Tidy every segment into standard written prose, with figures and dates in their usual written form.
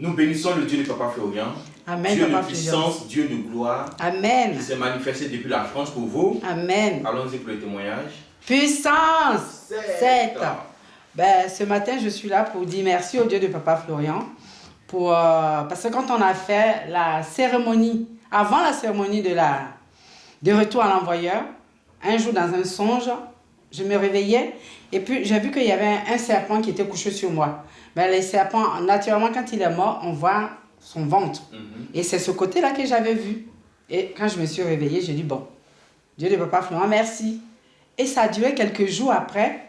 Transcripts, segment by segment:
Nous bénissons le Dieu de Papa Florian. Amen, Dieu Papa de puissance, Dieu de gloire. Amen. Qui s'est manifesté depuis la France pour vous. Amen. Allons-y pour le témoignage. Puissance 7. Ben, ce matin, je suis là pour dire merci au Dieu de Papa Florian. Parce que quand on a fait la cérémonie, avant la cérémonie de retour à l'envoyeur, un jour dans un songe, je me réveillais et puis j'ai vu qu'il y avait un serpent qui était couché sur moi. Ben, les serpents, naturellement, quand il est mort, on voit son ventre. Et c'est ce côté-là que j'avais vu. Et quand je me suis réveillée, j'ai dit, bon, Dieu de Papa Florian, merci. Et ça a duré quelques jours après.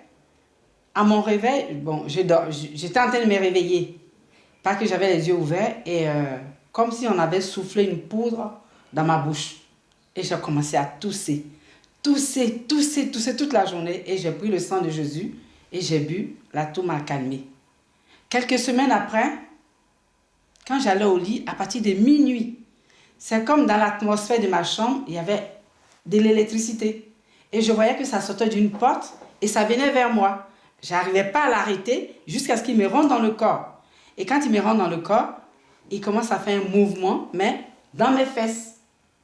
À mon réveil, bon, j'étais en train de me réveiller. Pas que j'avais les yeux ouverts et comme si on avait soufflé une poudre dans ma bouche. Et j'ai commencé à tousser. Tousser toute la journée. Et j'ai pris le sang de Jésus et j'ai bu. La toux m'a calmé. Quelques semaines après, quand j'allais au lit, à partir de minuit, c'est comme dans l'atmosphère de ma chambre, il y avait de l'électricité. Et je voyais que ça sortait d'une porte et ça venait vers moi. Je n'arrivais pas à l'arrêter jusqu'à ce qu'il me rentre dans le corps. Et quand il me rentre dans le corps, il commence à faire un mouvement, mais dans mes fesses.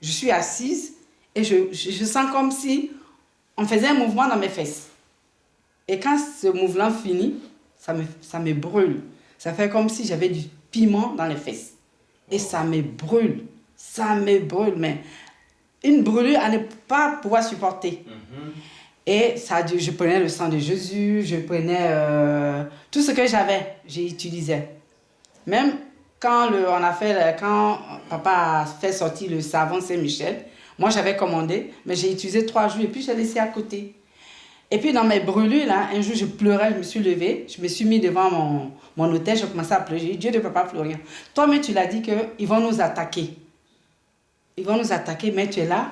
Je suis assise et je sens comme si on faisait un mouvement dans mes fesses. Et quand ce mouvement finit, ça me brûle. Ça fait comme si j'avais du piment dans les fesses. Et ça me brûle. Ça me brûle, mais une brûlure à ne pas pouvoir supporter. Et ça, je prenais le sang de Jésus, je prenais tout ce que j'avais, j'ai utilisé. Même quand papa a fait sortir le savon Saint-Michel, moi j'avais commandé, mais j'ai utilisé 3 jours et puis j'ai laissé à côté. Et puis dans mes brûlures, là, un jour je pleurais, je me suis levée, je me suis mis devant mon hôtel, je commençais à pleurer. J'ai dit, Dieu de Papa Florian, toi-même tu l'as dit qu'ils vont nous attaquer. Ils vont nous attaquer, mais tu es là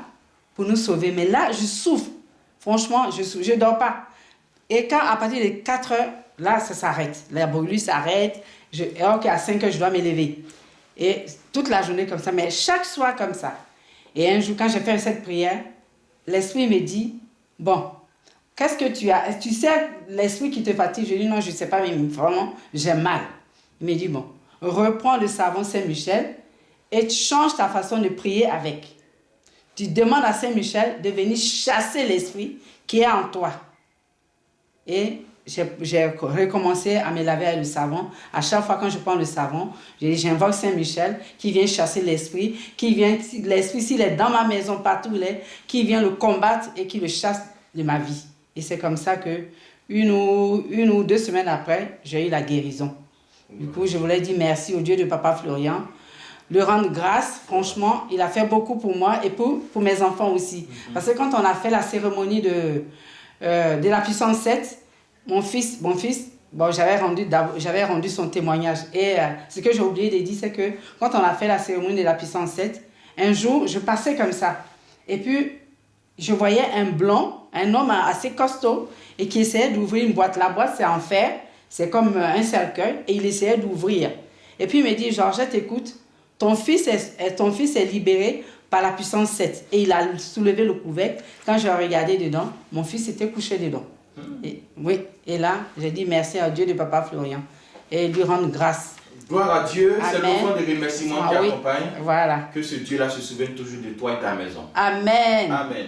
pour nous sauver. Mais là, je souffre. Franchement, je ne dors pas. Et quand à partir de 4 heures, là, ça s'arrête. La brûlure s'arrête. Ok, à 5 heures, je dois me lever. Et toute la journée comme ça, mais chaque soir comme ça. Et un jour, quand j'ai fait cette prière, l'esprit me dit, bon, qu'est-ce que tu as? Tu sais l'esprit qui te fatigue? Je dis, non, je ne sais pas, mais vraiment, j'ai mal. Il me dit, bon, reprends le savon Saint-Michel et tu changes ta façon de prier avec. Tu demandes à Saint-Michel de venir chasser l'esprit qui est en toi. Et j'ai recommencé à me laver avec le savon. À chaque fois quand je prends le savon, j'invoque Saint-Michel qui vient chasser l'esprit, l'esprit s'il est dans ma maison, partout où il est, qui vient le combattre et qui le chasse de ma vie. Et c'est comme ça que une ou 2 semaines après, j'ai eu la guérison. Du coup, je voulais dire merci au Dieu de Papa Florian. Le rendre grâce, franchement, il a fait beaucoup pour moi et pour mes enfants aussi. Parce que quand on a fait la cérémonie de la puissance 7, mon fils, bon, j'avais rendu son témoignage. Et ce que j'ai oublié de dire, c'est que quand on a fait la cérémonie de la puissance 7, un jour, je passais comme ça. Et puis, je voyais un blanc, un homme assez costaud, et qui essayait d'ouvrir une boîte. La boîte, c'est en fer, c'est comme un cercueil, et il essayait d'ouvrir. Et puis, il me dit, Georgette, écoute, ton fils est libéré par la puissance 7. Et il a soulevé le couvercle. Quand j'ai regardé dedans, mon fils était couché dedans. Et là, j'ai dit merci à Dieu de Papa Florian. Et lui rendre grâce. Gloire à Dieu, Amen. C'est l'offrande de remerciement qui accompagne. Voilà. Que ce Dieu-là se souvienne toujours de toi et ta maison. Amen. Amen.